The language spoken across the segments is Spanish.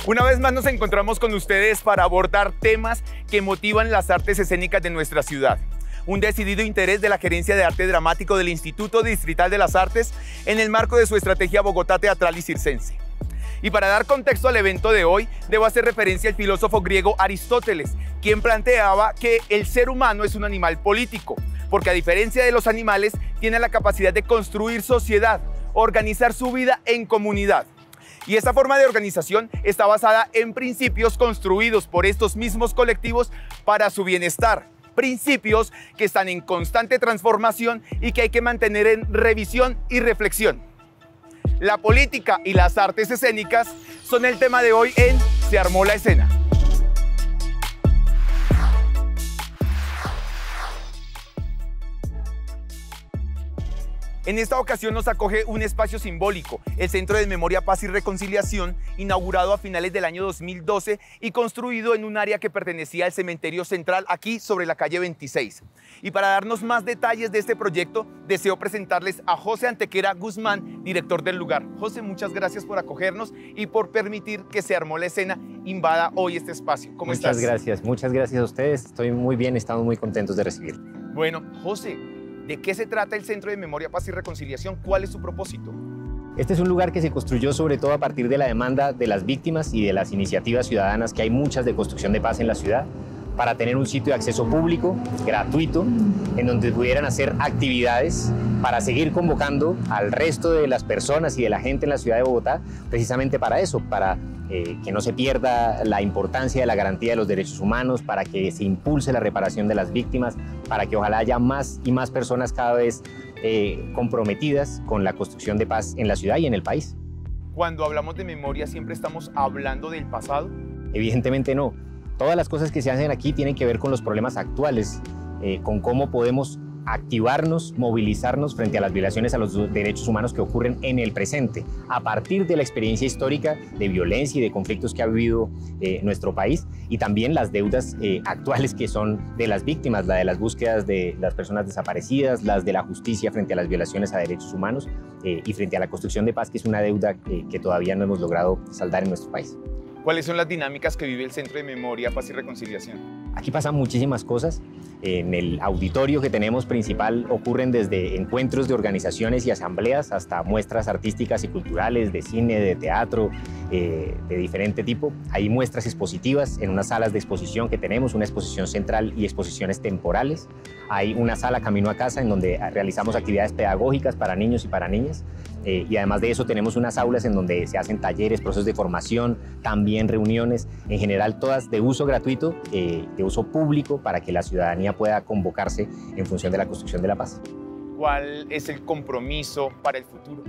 Una vez más nos encontramos con ustedes para abordar temas que motivan las artes escénicas de nuestra ciudad. Un decidido interés de la Gerencia de Arte Dramático del Instituto Distrital de las Artes en el marco de su estrategia Bogotá Teatral y Circense. Y para dar contexto al evento de hoy, debo hacer referencia al filósofo griego Aristóteles, quien planteaba que el ser humano es un animal político, porque a diferencia de los animales, tiene la capacidad de construir sociedad, organizar su vida en comunidad. Y esta forma de organización está basada en principios construidos por estos mismos colectivos para su bienestar. Principios que están en constante transformación y que hay que mantener en revisión y reflexión. La política y las artes escénicas son el tema de hoy en Se Armó la Escena. En esta ocasión nos acoge un espacio simbólico, el Centro de Memoria, Paz y Reconciliación, inaugurado a finales del año 2012 y construido en un área que pertenecía al Cementerio Central, aquí sobre la calle 26. Y para darnos más detalles de este proyecto, deseo presentarles a José Antequera Guzmán, director del lugar. José, muchas gracias por acogernos y por permitir que Se Armó la Escena invada hoy este espacio. ¿Cómo estás? Muchas gracias a ustedes. Estoy muy bien, estamos muy contentos de recibirlo. Bueno, José, ¿de qué se trata el Centro de Memoria, Paz y Reconciliación? ¿Cuál es su propósito? Este es un lugar que se construyó sobre todo a partir de la demanda de las víctimas y de las iniciativas ciudadanas, que hay muchas de construcción de paz en la ciudad, para tener un sitio de acceso público, gratuito, en donde pudieran hacer actividades para seguir convocando al resto de las personas y de la gente en la ciudad de Bogotá, precisamente para eso, para que no se pierda la importancia de la garantía de los derechos humanos, para que se impulse la reparación de las víctimas, para que ojalá haya más y más personas cada vez comprometidas con la construcción de paz en la ciudad y en el país. Cuando hablamos de memoria, ¿siempre estamos hablando del pasado? Evidentemente no. Todas las cosas que se hacen aquí tienen que ver con los problemas actuales, con cómo podemos activarnos, movilizarnos frente a las violaciones a los derechos humanos que ocurren en el presente, a partir de la experiencia histórica de violencia y de conflictos que ha vivido nuestro país, y también las deudas actuales que son de las víctimas, la de las búsquedas de las personas desaparecidas, las de la justicia frente a las violaciones a derechos humanos y frente a la construcción de paz, que es una deuda que todavía no hemos logrado saldar en nuestro país. ¿Cuáles son las dinámicas que vive el Centro de Memoria, Paz y Reconciliación? Aquí pasan muchísimas cosas. En el auditorio que tenemos principal ocurren desde encuentros de organizaciones y asambleas hasta muestras artísticas y culturales, de cine, de teatro, de diferente tipo. Hay muestras expositivas en unas salas de exposición que tenemos, una exposición central y exposiciones temporales. Hay una sala Camino a Casa en donde realizamos actividades pedagógicas para niños y para niñas. Y además de eso tenemos unas aulas en donde se hacen talleres, procesos de formación, también reuniones, en general todas de uso gratuito, de uso público, para que la ciudadanía pueda convocarse en función de la construcción de la paz. ¿Cuál es el compromiso para el futuro?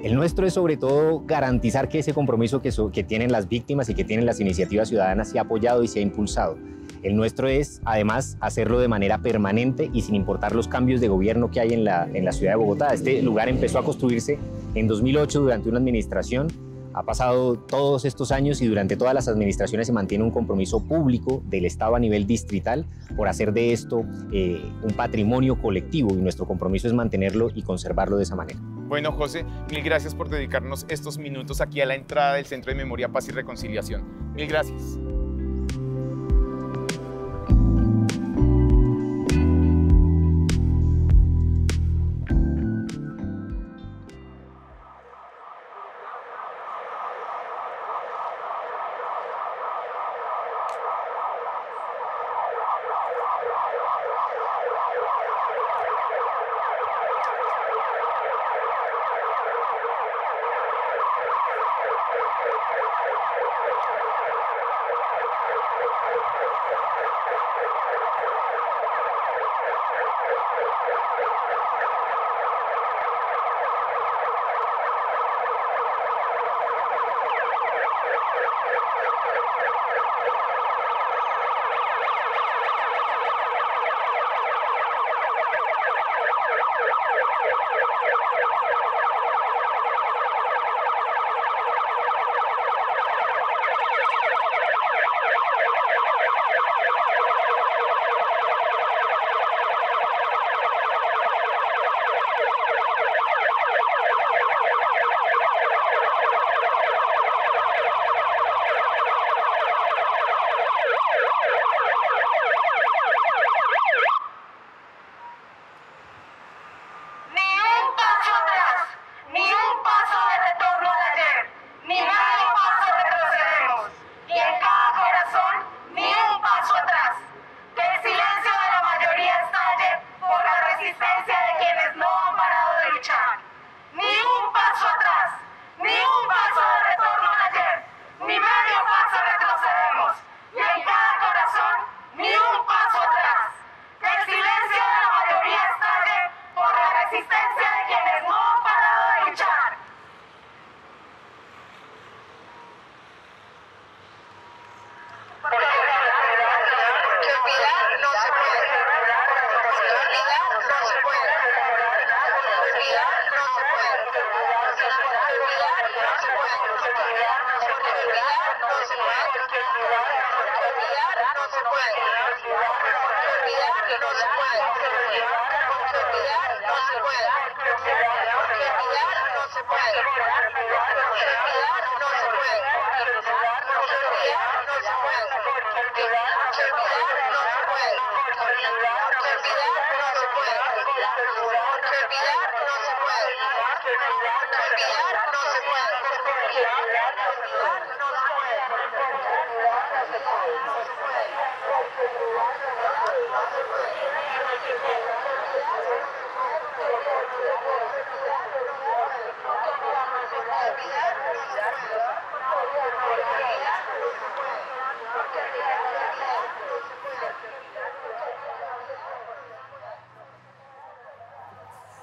El nuestro es sobre todo garantizar que ese compromiso que tienen las víctimas y que tienen las iniciativas ciudadanas se ha apoyado y se ha impulsado. El nuestro es, además, hacerlo de manera permanente y sin importar los cambios de gobierno que hay en la ciudad de Bogotá. Este lugar empezó a construirse en 2008 durante una administración. Ha pasado todos estos años y durante todas las administraciones se mantiene un compromiso público del Estado a nivel distrital por hacer de esto un patrimonio colectivo, y nuestro compromiso es mantenerlo y conservarlo de esa manera. Bueno, José, mil gracias por dedicarnos estos minutos aquí a la entrada del Centro de Memoria, Paz y Reconciliación. Mil gracias.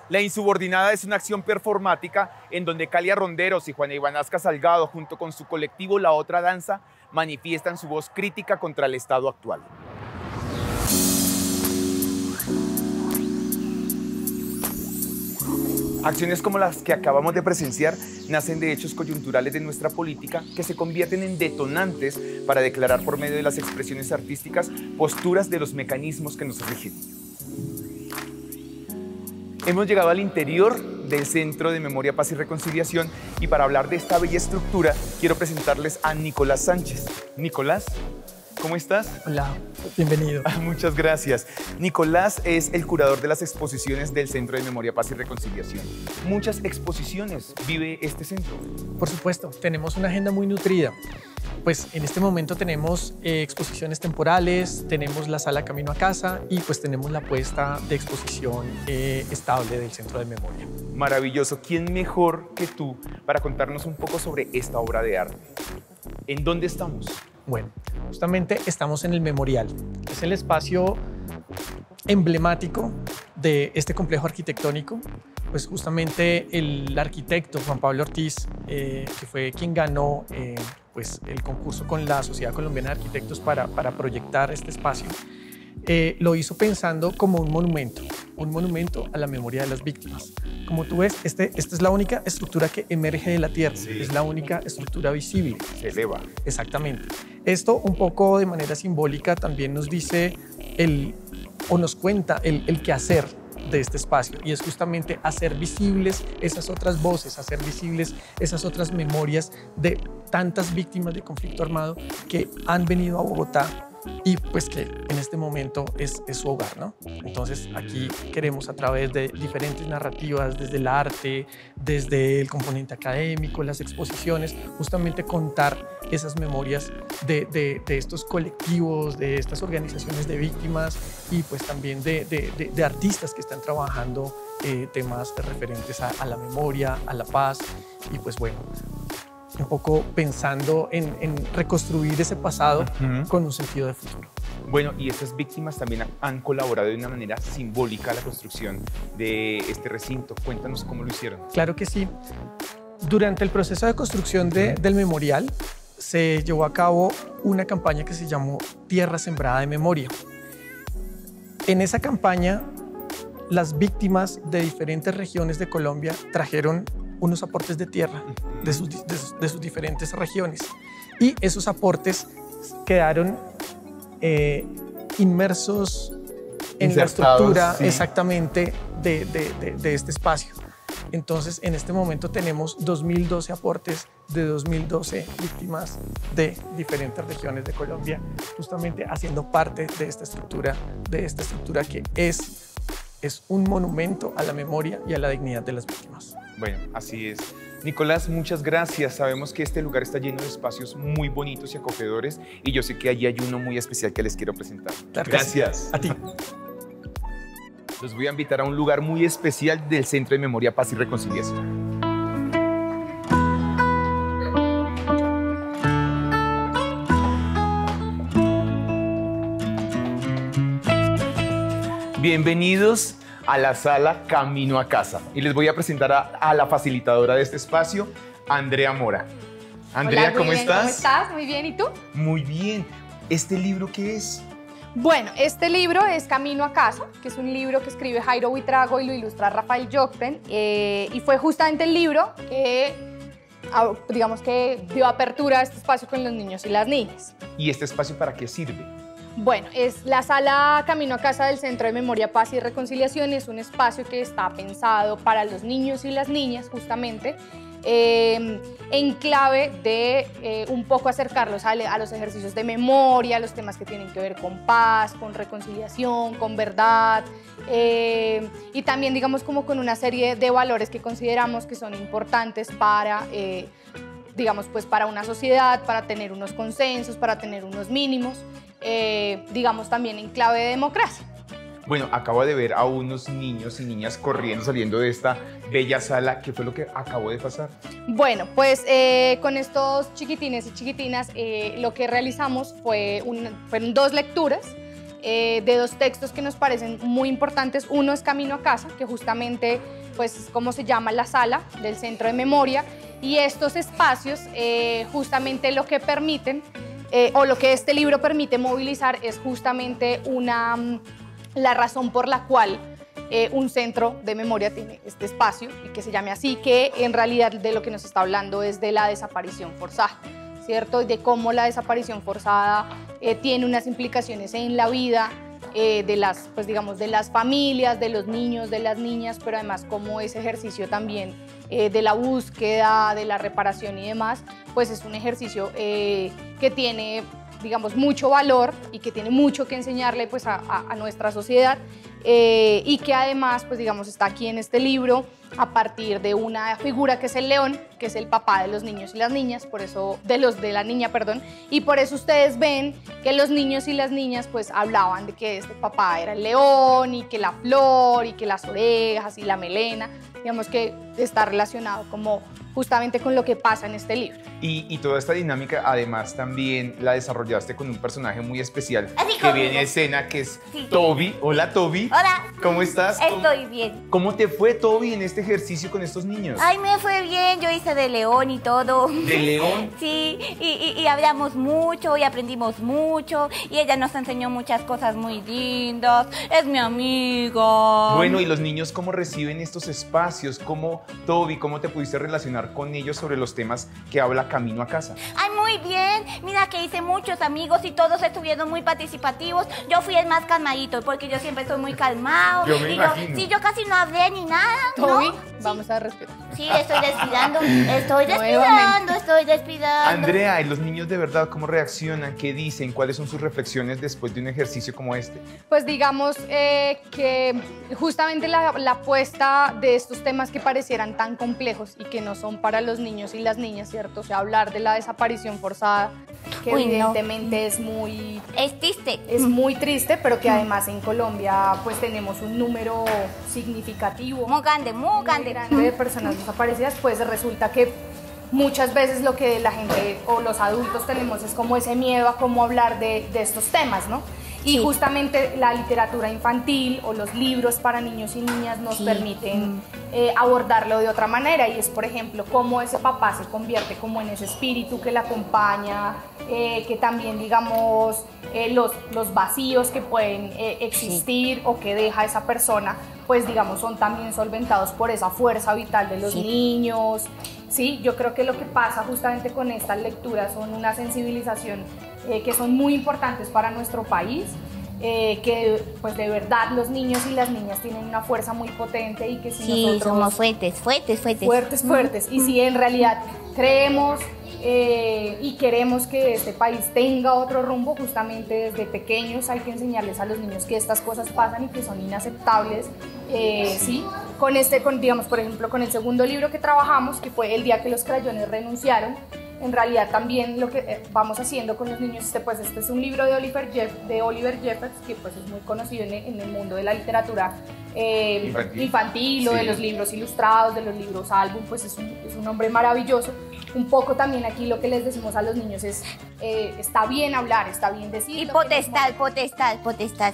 La insubordinada es una acción performática en donde Calia Ronderos y Juana Ivanasca Salgado, junto con su colectivo La Otra Danza, manifiestan su voz crítica contra el Estado actual. Acciones como las que acabamos de presenciar nacen de hechos coyunturales de nuestra política que se convierten en detonantes para declarar por medio de las expresiones artísticas posturas de los mecanismos que nos rigen. Hemos llegado al interior del Centro de Memoria, Paz y Reconciliación y para hablar de esta bella estructura quiero presentarles a Nicolás Sánchez. Nicolás, ¿cómo estás? Hola, bienvenido. Muchas gracias. Nicolás es el curador de las exposiciones del Centro de Memoria, Paz y Reconciliación. Muchas exposiciones vive este centro. Por supuesto, tenemos una agenda muy nutrida. Pues en este momento tenemos exposiciones temporales, tenemos la sala Camino a Casa y pues tenemos la puesta de exposición estable del Centro de Memoria. Maravilloso. ¿Quién mejor que tú para contarnos un poco sobre esta obra de arte? ¿En dónde estamos? Bueno, justamente estamos en el Memorial. Es el espacio emblemático de este complejo arquitectónico. Pues justamente el arquitecto Juan Pablo Ortiz, que fue quien ganó pues el concurso con la Sociedad Colombiana de Arquitectos para proyectar este espacio, lo hizo pensando como un monumento a la memoria de las víctimas. Como tú ves, esta es la única estructura que emerge de la tierra, sí. Es la única estructura visible. Se eleva. Exactamente. Esto un poco de manera simbólica también nos dice o nos cuenta el quehacer de este espacio y es justamente hacer visibles esas otras voces, hacer visibles esas otras memorias de tantas víctimas de conflicto armado que han venido a Bogotá y pues que en este momento es su hogar, ¿no? Entonces aquí queremos a través de diferentes narrativas, desde el arte, desde el componente académico, las exposiciones, justamente contar esas memorias de estos colectivos, de estas organizaciones de víctimas y pues también de artistas que están trabajando temas referentes a la memoria, a la paz y pues bueno, un poco pensando en reconstruir ese pasado con un sentido de futuro. Bueno, y estas víctimas también han colaborado de una manera simbólica a la construcción de este recinto. Cuéntanos cómo lo hicieron. Claro que sí. Durante el proceso de construcción del memorial se llevó a cabo una campaña que se llamó Tierra Sembrada de Memoria. En esa campaña, las víctimas de diferentes regiones de Colombia trajeron unos aportes de tierra de sus diferentes regiones y esos aportes quedaron inmersos en la estructura, sí, exactamente de este espacio. Entonces, en este momento tenemos 2012 aportes de 2012 víctimas de diferentes regiones de Colombia, justamente haciendo parte de esta estructura que es un monumento a la memoria y a la dignidad de las víctimas. Bueno, así es. Nicolás, muchas gracias. Sabemos que este lugar está lleno de espacios muy bonitos y acogedores y yo sé que allí hay uno muy especial que les quiero presentar. Claro, gracias. Sí. A ti. Los voy a invitar a un lugar muy especial del Centro de Memoria, Paz y Reconciliación. Bienvenidos a la sala Camino a Casa y les voy a presentar a la facilitadora de este espacio, Andrea Mora. Andrea, hola, ¿cómo estás? ¿Cómo estás? Muy bien, ¿y tú? Muy bien. ¿Este libro qué es? Bueno, este libro es Camino a Casa, que es un libro que escribe Jairo Buitrago y lo ilustra Rafael Jokpen, y fue justamente el libro que, digamos que dio apertura a este espacio con los niños y las niñas. ¿Y este espacio para qué sirve? Bueno, es la sala Camino a Casa del Centro de Memoria, Paz y Reconciliación. Es un espacio que está pensado para los niños y las niñas, justamente, en clave de un poco acercarlos a los ejercicios de memoria, a los temas que tienen que ver con paz, con reconciliación, con verdad, y también, digamos, como con una serie de valores que consideramos que son importantes para, digamos, pues para una sociedad, para tener unos consensos, para tener unos mínimos, digamos, también en clave de democracia. Bueno, acabo de ver a unos niños y niñas corriendo, saliendo de esta bella sala. ¿Qué fue lo que acabó de pasar? Bueno, pues con estos chiquitines y chiquitinas lo que realizamos fueron 2 lecturas de 2 textos que nos parecen muy importantes. Uno es Camino a Casa, que justamente pues es como se llama la sala del Centro de Memoria, y estos espacios justamente lo que permiten, o lo que este libro permite movilizar, es justamente la razón por la cual un centro de memoria tiene este espacio y que se llame así, que en realidad de lo que nos está hablando es de la desaparición forzada, ¿cierto? Y de cómo la desaparición forzada tiene unas implicaciones en la vida de las, pues digamos, de las familias, de los niños, de las niñas, pero además como ese ejercicio también de la búsqueda, de la reparación y demás, pues es un ejercicio que tiene, digamos, mucho valor y que tiene mucho que enseñarle pues a nuestra sociedad, y que además, pues digamos, está aquí en este libro a partir de una figura que es el león, que es el papá de los niños y las niñas, por eso, de la niña, perdón, y por eso ustedes ven que los niños y las niñas pues hablaban de que este papá era el león y que la flor y que las orejas y la melena, digamos que está relacionado como justamente con lo que pasa en este libro. Y toda esta dinámica además también la desarrollaste con un personaje muy especial Así que como viene a yo. escena, que es Sí. Toby. Hola, Toby. Hola. ¿Cómo estás? Estoy bien. ¿Cómo te fue, Toby, en este ejercicio con estos niños? Ay, me fue bien. Yo hice de león y todo. ¿De león? Sí, y hablamos mucho y aprendimos mucho. Y ella nos enseñó muchas cosas muy lindas. Es mi amiga. Bueno, ¿y los niños cómo reciben estos espacios? Toby, cómo te pudiste relacionar con ellos sobre los temas que habla Camino a Casa? Ay, muy bien. Mira que hice muchos amigos y todos estuvieron muy participativos. Yo fui el más calmadito porque yo siempre soy muy calmado. Yo me imagino. Sí, yo casi no hablé ni nada. Toby, ¿no? vamos a respetar. Sí, estoy respirando. Nuevamente. Estoy respirando. Andrea, ¿y los niños de verdad cómo reaccionan? ¿Qué dicen? ¿Cuáles son sus reflexiones después de un ejercicio como este? Pues digamos que justamente la apuesta de estos temas que parecieran tan complejos y que no son para los niños y las niñas, ¿cierto? O sea, hablar de la desaparición forzada, que Uy, no. evidentemente es muy triste, pero que además en Colombia pues tenemos un número significativo, Muy grande, muy grande. de personas desaparecidas, pues resulta que muchas veces lo que la gente o los adultos tenemos es como ese miedo a cómo hablar de estos temas, ¿no? Y Sí. justamente la literatura infantil o los libros para niños y niñas nos Sí. permiten abordarlo de otra manera, y es, por ejemplo, cómo ese papá se convierte como en ese espíritu que la acompaña, que también, digamos, los vacíos que pueden existir o que deja esa persona, pues, digamos, son también solventados por esa fuerza vital de los Sí. niños. Sí, yo creo que lo que pasa justamente con estas lecturas son una sensibilización que son muy importantes para nuestro país, que pues de verdad los niños y las niñas tienen una fuerza muy potente y que si Sí, nosotros somos fuertes. fuertes, y si en realidad creemos y queremos que este país tenga otro rumbo, justamente desde pequeños hay que enseñarles a los niños que estas cosas pasan y que son inaceptables. Sí, digamos, por ejemplo, con el segundo libro que trabajamos, que fue El día que los crayones renunciaron, en realidad también lo que vamos haciendo con los niños, este es un libro de Oliver Jeffers, que pues es muy conocido en el mundo de la literatura infantil o de Sí. los libros ilustrados, de los libros álbum, pues es un hombre maravilloso. Un poco también aquí lo que les decimos a los niños es, está bien hablar, está bien decir. Y lo que nos protestar.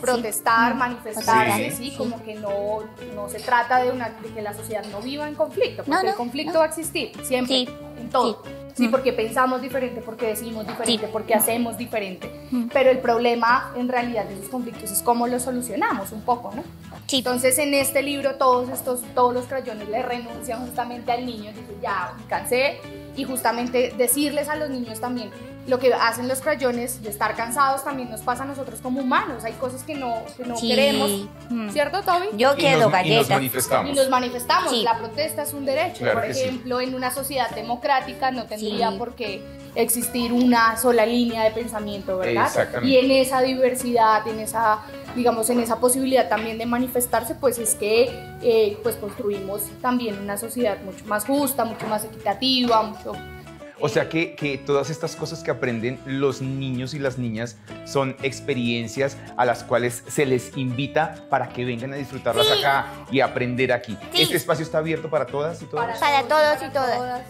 protestar, manifestarse, Sí. sí, como que no se trata de que la sociedad no viva en conflicto, porque No, el conflicto va a existir siempre, Sí, en todo. Sí, porque pensamos diferente, porque decimos diferente, porque hacemos diferente. Pero el problema en realidad de esos conflictos es cómo los solucionamos un poco, ¿no? Sí. Entonces en este libro todos los crayones le renuncian justamente al niño, dice ya me cansé, y justamente decirles a los niños también lo que hacen los crayones de estar cansados también nos pasa a nosotros como humanos. Hay cosas que no Sí. queremos, ¿cierto, Toby? Yo quiero Y nos galletas. manifestamos. Y nos manifestamos. Sí. La protesta es un derecho. Claro Por que sí. ejemplo, en una sociedad democrática no tendría Sí. por qué existir una sola línea de pensamiento, ¿verdad? Exactamente. Y en esa diversidad, en esa, digamos, en esa posibilidad también de manifestarse, pues es que pues construimos también una sociedad mucho más justa, mucho más equitativa, mucho... O sea que todas estas cosas que aprenden los niños y las niñas son experiencias a las cuales se les invita para que vengan a disfrutarlas acá y aprender aquí. Sí. Este espacio está abierto para todas y todos. Para todos y para todas.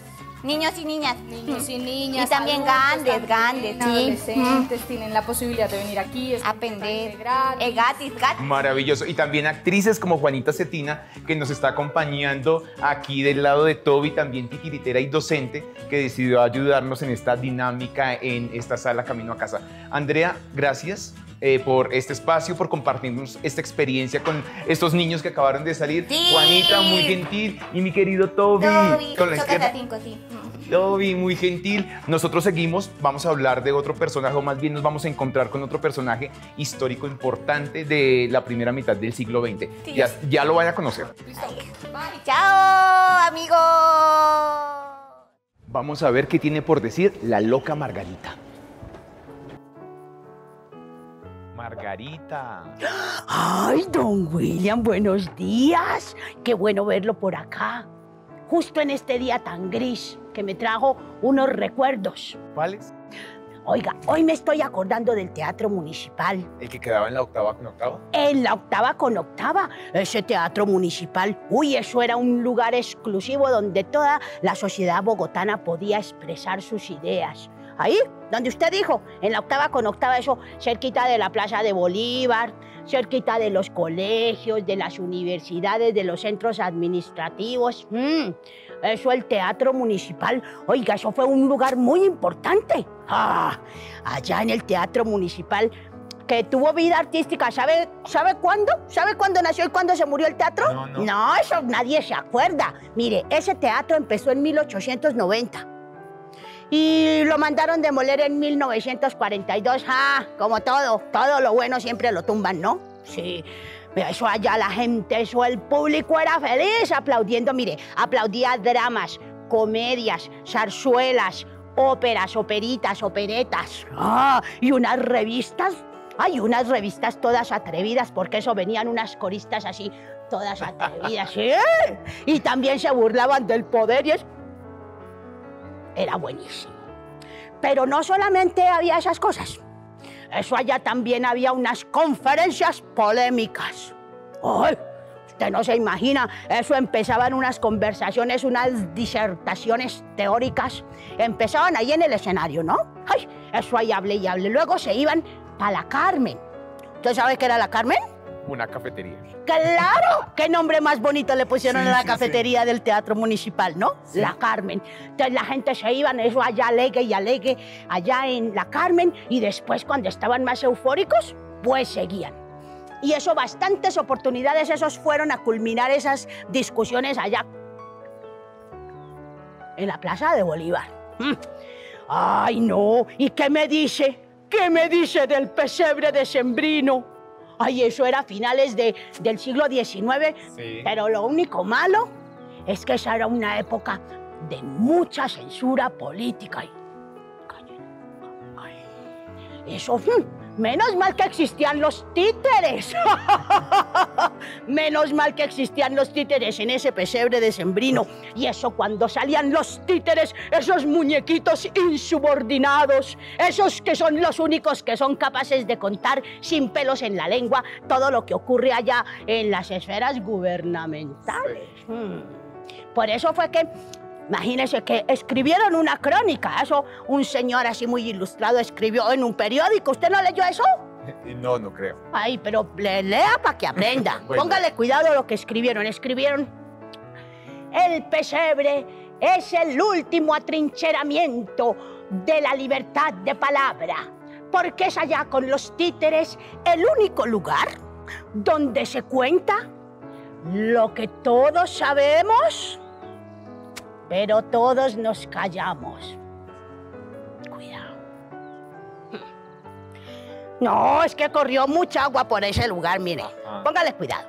Niños y niñas. Niños y niñas, Y también adultos, grandes, también sí. adolescentes tienen la posibilidad de venir aquí, Aprender. gratis. Gratis. Maravilloso. Y también actrices como Juanita Cetina, que nos está acompañando aquí del lado de Toby, también titiritera y docente, que decidió ayudarnos en esta dinámica en esta sala Camino a Casa. Andrea, gracias por este espacio, por compartirnos esta experiencia con estos niños que acabaron de salir. Sí. Juanita, muy gentil. Y mi querido Toby. Toby, Con la tocas izquierda. a 5, sí. Toby, muy gentil. Nosotros seguimos, vamos a hablar de otro personaje, o más bien nos vamos a encontrar con otro personaje histórico importante de la primera mitad del siglo XX. Sí. Ya lo van a conocer. Chao, amigos. Vamos a ver qué tiene por decir la loca Margarita. Margarita. Ay, don William, buenos días. Qué bueno verlo por acá. Justo en este día tan gris que me trajo unos recuerdos. ¿Cuáles? Oiga, hoy me estoy acordando del Teatro Municipal. El que quedaba en la octava con octava. En la octava con octava, ese Teatro Municipal. Uy, eso era un lugar exclusivo donde toda la sociedad bogotana podía expresar sus ideas. Ahí, donde usted dijo, en la octava con octava, eso cerquita de la Plaza de Bolívar, cerquita de los colegios, de las universidades, de los centros administrativos. Eso, el Teatro Municipal. Oiga, eso fue un lugar muy importante. Allá en el Teatro Municipal, que tuvo vida artística. ¿Sabe cuándo? ¿Sabe cuándo nació y cuándo se murió el teatro? No. No, eso nadie se acuerda. Mire, ese teatro empezó en 1890. Y lo mandaron demoler en 1942. Como todo lo bueno siempre lo tumban, ¿no? Sí, eso allá la gente, eso el público era feliz aplaudiendo, mire, aplaudía dramas, comedias, zarzuelas, óperas, operitas, operetas. Y unas revistas, unas revistas todas atrevidas, porque eso venían unas coristas así, todas atrevidas, ¿sí? Y también se burlaban del poder y era buenísimo. Pero no solamente había esas cosas. Eso allá también había unas conferencias polémicas. ¡Ay! Usted no se imagina. Eso empezaban unas conversaciones, unas disertaciones teóricas. Empezaban ahí en el escenario, ¿no? ¡Ay! Eso ahí hable y hable. Luego se iban para la Carmen. ¿Usted sabe qué era la Carmen? Una cafetería. ¡Claro! ¿Qué nombre más bonito le pusieron Sí, a la sí, cafetería del Teatro Municipal, no? Sí. La Carmen. Entonces la gente se iban, eso allá alegue y alegue, allá en la Carmen, y después cuando estaban más eufóricos, pues seguían. Y eso, bastantes oportunidades, esos fueron a culminar esas discusiones allá en la Plaza de Bolívar. ¡Ay, no! ¿Y qué me dice? ¿Qué me dice del pesebre decembrino? Ay, eso era a finales del siglo XIX, Sí. pero lo único malo es que esa era una época de mucha censura política. Eso, menos mal que existían los títeres. Menos mal que existían los títeres en ese pesebre decembrino. Y eso, cuando salían los títeres, esos muñequitos insubordinados, esos que son los únicos que son capaces de contar sin pelos en la lengua todo lo que ocurre allá en las esferas gubernamentales. Por eso fue que, imagínense que escribieron una crónica. Eso, un señor así muy ilustrado escribió en un periódico. ¿Usted no leyó eso? No, no creo. Ay, pero lea para que aprenda. Bueno. Póngale cuidado a lo que escribieron. Escribieron: el pesebre es el último atrincheramiento de la libertad de palabra, porque es allá con los títeres el único lugar donde se cuenta lo que todos sabemos, pero todos nos callamos. Cuidado. No, es que corrió mucha agua por ese lugar, mire. Póngale cuidado.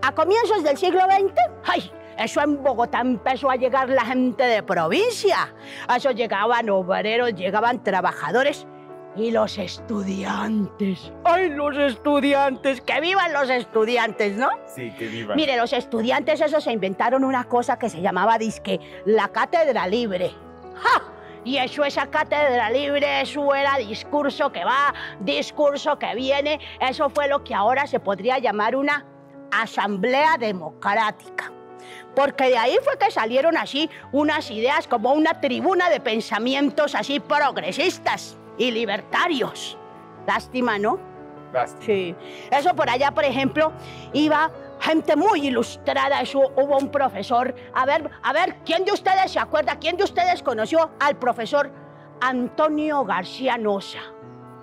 A comienzos del siglo XX, ¡ay! Eso en Bogotá empezó a llegar la gente de provincia. A eso llegaban obreros, llegaban trabajadores y los estudiantes. ¡Ay, los estudiantes! ¡Que vivan los estudiantes!, ¿no? Sí, que vivan. Mire, los estudiantes esos se inventaron una cosa que se llamaba disque la cátedra libre. ¡Ja! Y eso, esa cátedra libre, eso era discurso que va, discurso que viene. Eso fue lo que ahora se podría llamar una asamblea democrática. Porque de ahí fue que salieron así unas ideas como una tribuna de pensamientos así progresistas y libertarios. Lástima, ¿no? Lástima. Sí. Eso por allá, por ejemplo, iba gente muy ilustrada. Eso, hubo un profesor. A ver, ¿quién de ustedes se acuerda? ¿Quién de ustedes conoció al profesor Antonio García Nosa?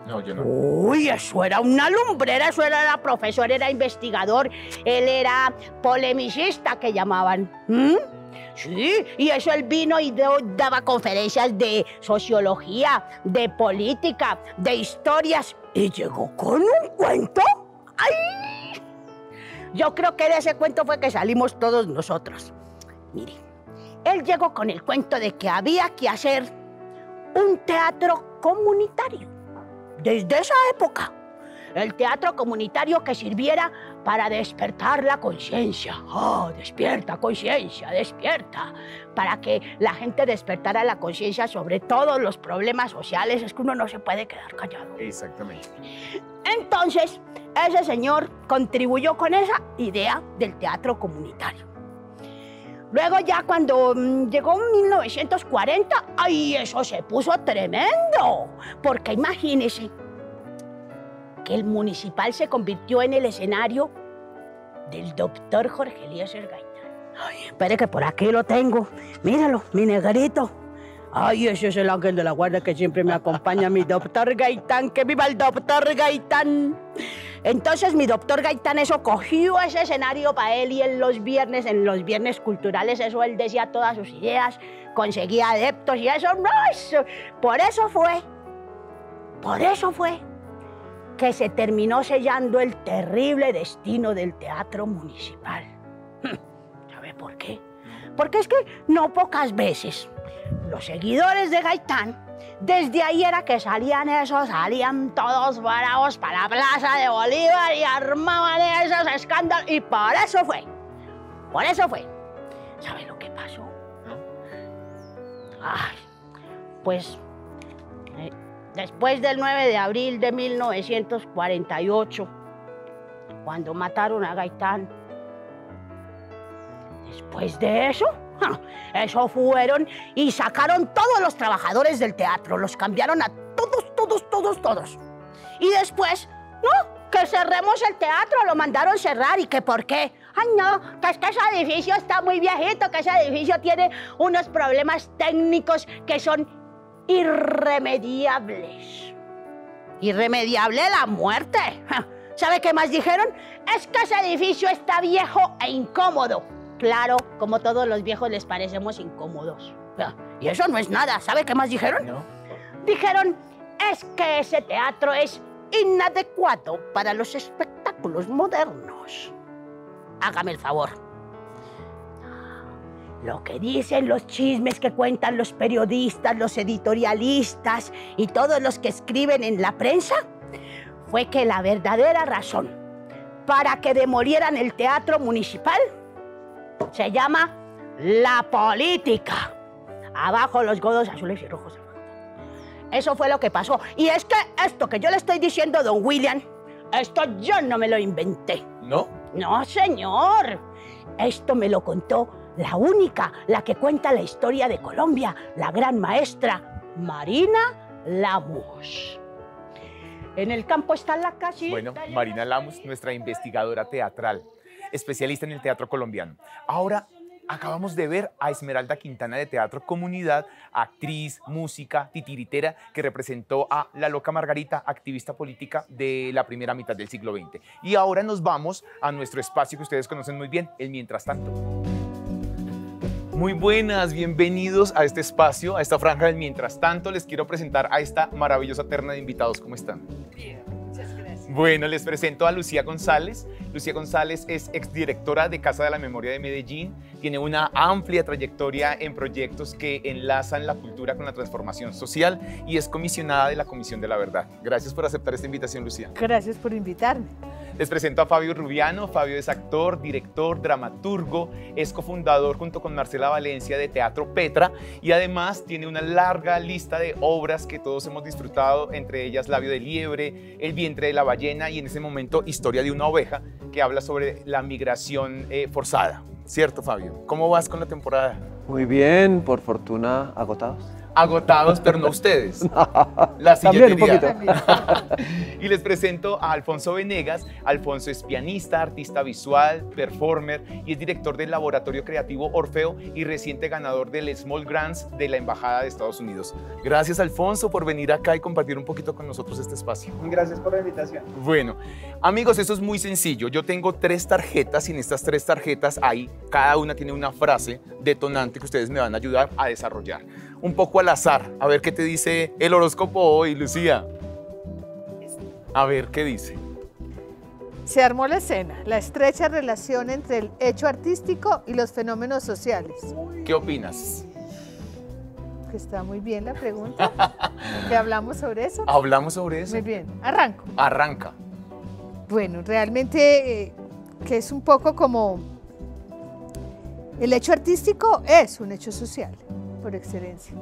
No, yo no. Uy, eso era una lumbrera, eso era profesor, era investigador, él era polemicista, que llamaban. Sí, y eso él vino y daba conferencias de sociología, de política, de historias, y llegó con un cuento. ¡Ay! Yo creo que de ese cuento fue que salimos todos nosotros. Mire, él llegó con el cuento de que había que hacer un teatro comunitario. Desde esa época, el teatro comunitario que sirviera para despertar la conciencia. ¡Oh, despierta, conciencia, despierta! Para que la gente despertara la conciencia sobre todos los problemas sociales. Es que uno no se puede quedar callado. Exactamente. Entonces, ese señor contribuyó con esa idea del teatro comunitario. Luego ya cuando llegó 1940, ¡ay, eso se puso tremendo! Porque imagínense que el municipal se convirtió en el escenario del doctor Jorge Eliezer Gaitán. Ay, espere que por aquí lo tengo. Míralo, mi negrito. Ay, ese es el ángel de la guarda que siempre me acompaña, mi doctor Gaitán. ¡Que viva el doctor Gaitán! Entonces mi doctor Gaitán eso cogió ese escenario para él y en los viernes culturales, eso él decía todas sus ideas, conseguía adeptos y eso, no, eso. Por eso fue que se terminó sellando el terrible destino del teatro municipal. ¿Sabe por qué? Porque es que no pocas veces los seguidores de Gaitán, desde ahí era que salían todos bravos para la Plaza de Bolívar y armaban esos escándalos. Y por eso fue. ¿Sabe lo que pasó? Ay, pues después del 9 de abril de 1948, cuando mataron a Gaitán, después de eso, eso fueron y sacaron todos los trabajadores del teatro, los cambiaron a todos. Y después, no, que cerremos el teatro, lo mandaron cerrar. ¿Y que por qué? Ay, no, que es que ese edificio está muy viejito, que ese edificio tiene unos problemas técnicos que son irremediables. Irremediable la muerte. ¿Sabe qué más dijeron? Es que ese edificio está viejo e incómodo. Claro, como todos los viejos les parecemos incómodos. Y eso no es nada. ¿Sabe qué más dijeron? No. Dijeron, es que ese teatro es inadecuado para los espectáculos modernos. Hágame el favor. Lo que dicen los chismes que cuentan los periodistas, los editorialistas y todos los que escriben en la prensa fue que la verdadera razón para que demolieran el teatro municipal se llama la política. Abajo los godos azules y rojos. Eso fue lo que pasó. Y es que esto que yo le estoy diciendo, don William, esto yo no me lo inventé. ¿No? No, señor. Esto me lo contó la única, la que cuenta la historia de Colombia, la gran maestra Marina Lamus. En el campo está la casita. Bueno, Marina Lamus, nuestra investigadora teatral, especialista en el teatro colombiano. Ahora acabamos de ver a Esmeralda Quintana de Teatro Comunidad, actriz, música, titiritera, que representó a la loca Margarita, activista política de la primera mitad del siglo XX. Y ahora nos vamos a nuestro espacio que ustedes conocen muy bien, el Mientras Tanto. Muy buenas, bienvenidos a este espacio, a esta franja del Mientras Tanto. Les quiero presentar a esta maravillosa terna de invitados. ¿Cómo están? Bien, muchas gracias. Bueno, les presento a Lucía González. Lucía González es exdirectora de Casa de la Memoria de Medellín. Tiene una amplia trayectoria en proyectos que enlazan la cultura con la transformación social y es comisionada de la Comisión de la Verdad. Gracias por aceptar esta invitación, Lucía. Gracias por invitarme. Les presento a Fabio Rubiano. Fabio es actor, director, dramaturgo, es cofundador junto con Marcela Valencia de Teatro Petra y además tiene una larga lista de obras que todos hemos disfrutado, entre ellas Labio de Liebre, El vientre de la ballena y en ese momento Historia de una oveja, que habla sobre la migración forzada. ¿Cierto, Fabio? ¿Cómo vas con la temporada? Muy bien, por fortuna agotados. Agotados, pero no ustedes. La También un silletería. poquito. Y les presento a Alfonso Venegas. Alfonso es pianista, artista visual, performer y es director del Laboratorio Creativo Orfeo y reciente ganador del Small Grants de la Embajada de Estados Unidos. Gracias, Alfonso, por venir acá y compartir un poquito con nosotros este espacio. Gracias por la invitación. Bueno, amigos, esto es muy sencillo. Yo tengo 3 tarjetas y en estas 3 tarjetas ahí cada una tiene una frase detonante que ustedes me van a ayudar a desarrollar. Un poco al azar, a ver qué te dice el horóscopo hoy, Lucía. A ver qué dice. Se armó la escena, la estrecha relación entre el hecho artístico y los fenómenos sociales. ¿Qué opinas? Que está muy bien la pregunta. ¿Que hablamos sobre eso? ¿Hablamos sobre eso? Muy bien, arranco. Arranca. Bueno, realmente que es un poco como el hecho artístico es un hecho social por excelencia.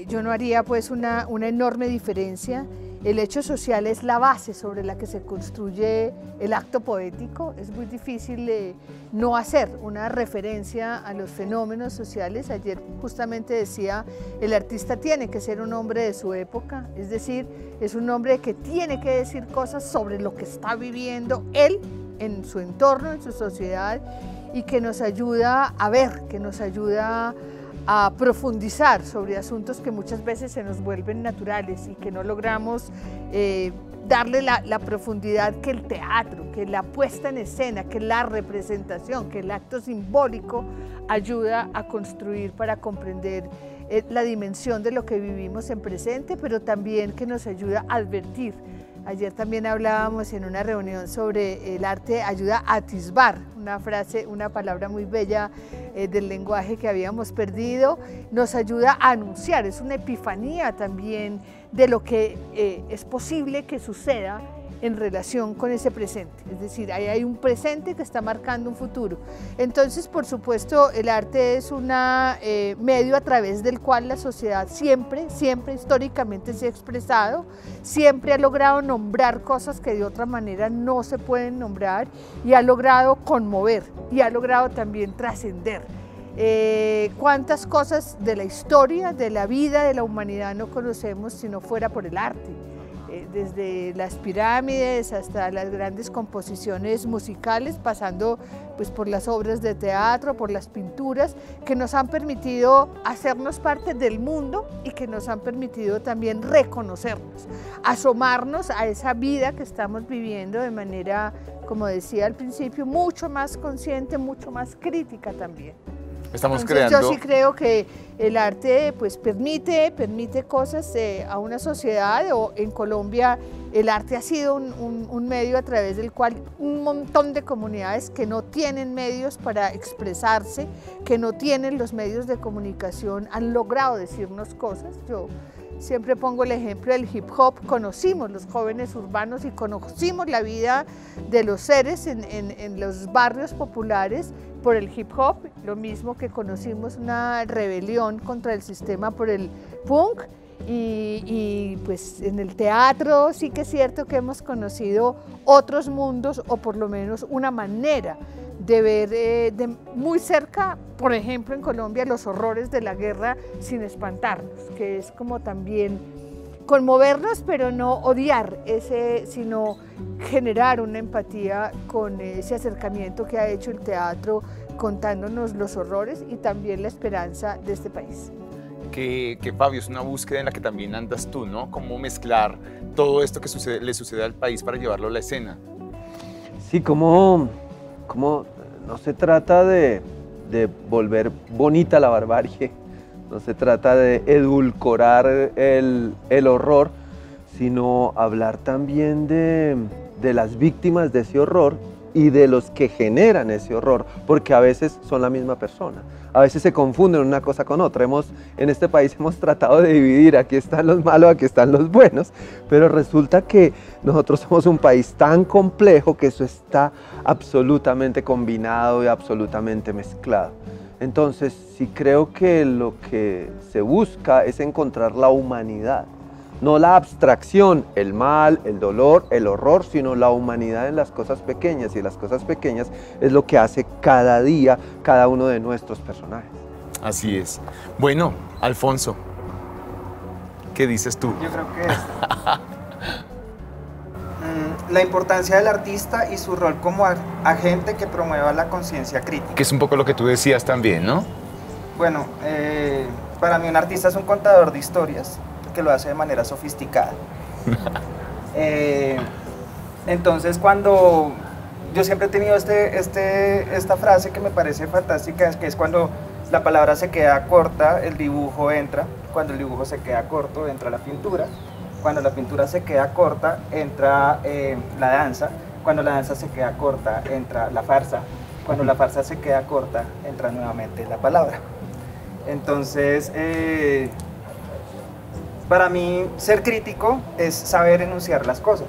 Yo no haría pues una enorme diferencia. El hecho social es la base sobre la que se construye el acto poético. Es muy difícil no hacer una referencia a los fenómenos sociales. Ayer justamente decía, el artista tiene que ser un hombre de su época, es decir, es un hombre que tiene que decir cosas sobre lo que está viviendo él en su entorno, en su sociedad, y que nos ayuda a ver, que nos ayuda a profundizar sobre asuntos que muchas veces se nos vuelven naturales y que no logramos darle la profundidad que el teatro, que la puesta en escena, que la representación, que el acto simbólico ayuda a construir para comprender la dimensión de lo que vivimos en presente, pero también que nos ayuda a advertir. Ayer también hablábamos en una reunión sobre el arte ayuda a atisbar, una frase, una palabra muy bella del lenguaje que habíamos perdido, nos ayuda a anunciar, es una epifanía también de lo que es posible que suceda en relación con ese presente, es decir, ahí hay un presente que está marcando un futuro. Entonces, por supuesto, el arte es un medio a través del cual la sociedad siempre históricamente se ha expresado, siempre ha logrado nombrar cosas que de otra manera no se pueden nombrar y ha logrado conmover y ha logrado también trascender. ¿Cuántas cosas de la historia, de la vida, de la humanidad no conocemos si no fuera por el arte? Desde las pirámides hasta las grandes composiciones musicales, pasando pues, por las obras de teatro, por las pinturas, que nos han permitido hacernos parte del mundo y que nos han permitido también reconocernos, asomarnos a esa vida que estamos viviendo de manera, como decía al principio, mucho más consciente, mucho más crítica también. Estamos Entonces, creando... Yo sí creo que el arte pues, permite cosas a una sociedad, o en Colombia el arte ha sido un medio a través del cual un montón de comunidades que no tienen medios para expresarse, que no tienen los medios de comunicación, han logrado decirnos cosas. Yo siempre pongo el ejemplo del hip hop, conocimos los jóvenes urbanos y conocimos la vida de los seres en los barrios populares por el hip hop, lo mismo que conocimos una rebelión contra el sistema por el punk y pues en el teatro sí que es cierto que hemos conocido otros mundos o por lo menos una manera de ver de muy cerca, por ejemplo en Colombia, los horrores de la guerra sin espantarnos, que es como también conmovernos pero no odiar, sino generar una empatía con ese acercamiento que ha hecho el teatro contándonos los horrores y también la esperanza de este país. Que Fabio, es una búsqueda en la que también andas tú, ¿no? Cómo mezclar todo esto que le sucede al país para llevarlo a la escena. Sí, como no se trata de volver bonita la barbarie, no se trata de edulcorar el horror, sino hablar también de las víctimas de ese horror y de los que generan ese horror, porque a veces son la misma persona. A veces se confunden una cosa con otra. En este país hemos tratado de dividir, aquí están los malos, aquí están los buenos, pero resulta que nosotros somos un país tan complejo que eso está absolutamente combinado y absolutamente mezclado. Entonces, sí creo que lo que se busca es encontrar la humanidad, no la abstracción, el mal, el dolor, el horror, sino la humanidad en las cosas pequeñas, y las cosas pequeñas es lo que hace cada día cada uno de nuestros personajes. Así es. Bueno, Alfonso, ¿qué dices tú? Yo creo que la importancia del artista y su rol como agente que promueva la conciencia crítica. Que es un poco lo que tú decías también, ¿no? Bueno, para mí un artista es un contador de historias, que lo hace de manera sofisticada. Entonces, cuando yo siempre he tenido esta frase que me parece fantástica, que es cuando la palabra se queda corta, el dibujo entra; cuando el dibujo se queda corto, entra la pintura; cuando la pintura se queda corta, entra la danza; cuando la danza se queda corta, entra la farsa; cuando la farsa se queda corta, entra nuevamente la palabra. Entonces, para mí, ser crítico es saber enunciar las cosas.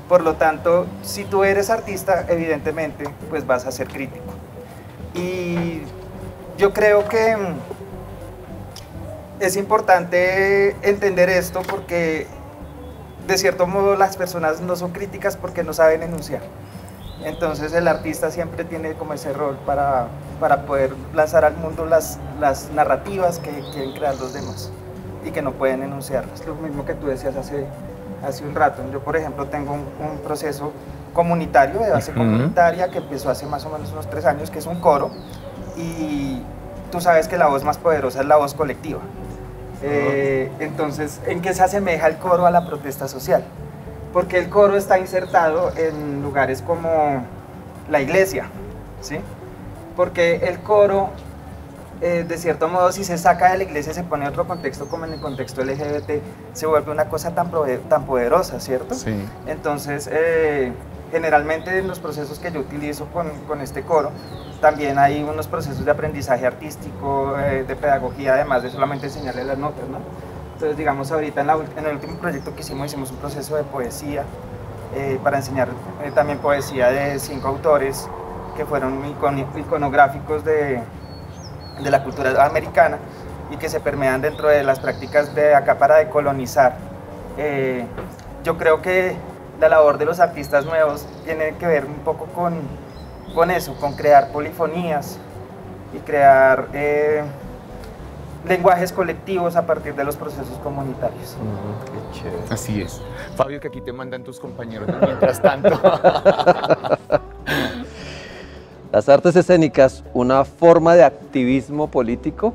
Por lo tanto, si tú eres artista, evidentemente, pues vas a ser crítico. Y yo creo que es importante entender esto porque, de cierto modo, las personas no son críticas porque no saben enunciar. Entonces, el artista siempre tiene como ese rol para poder lanzar al mundo las narrativas que quieren crear los demás y que no pueden enunciarlas. Lo mismo que tú decías hace un rato. Yo, por ejemplo, tengo un proceso comunitario, de base comunitaria, que empezó hace más o menos unos 3 años, que es un coro, y tú sabes que la voz más poderosa es la voz colectiva. Entonces, ¿en qué se asemeja el coro a la protesta social? Porque el coro está insertado en lugares como la iglesia, ¿sí? Porque el coro, de cierto modo, si se saca de la iglesia, se pone en otro contexto, como en el contexto LGBT, se vuelve una cosa tan poderosa, ¿cierto? Sí. Entonces, generalmente en los procesos que yo utilizo con este coro, también hay unos procesos de aprendizaje artístico, de pedagogía, además de solamente enseñarle las notas, ¿no? Entonces, digamos, ahorita en el último proyecto que hicimos un proceso de poesía para enseñar también poesía de 5 autores que fueron iconográficos de la cultura americana y que se permean dentro de las prácticas de acá para decolonizar. Yo creo que la labor de los artistas nuevos tiene que ver un poco con eso, con crear polifonías y crear lenguajes colectivos a partir de los procesos comunitarios. Qué chévere. Así es. Fabio, que aquí te mandan tus compañeros mientras tanto. Las artes escénicas, una forma de activismo político.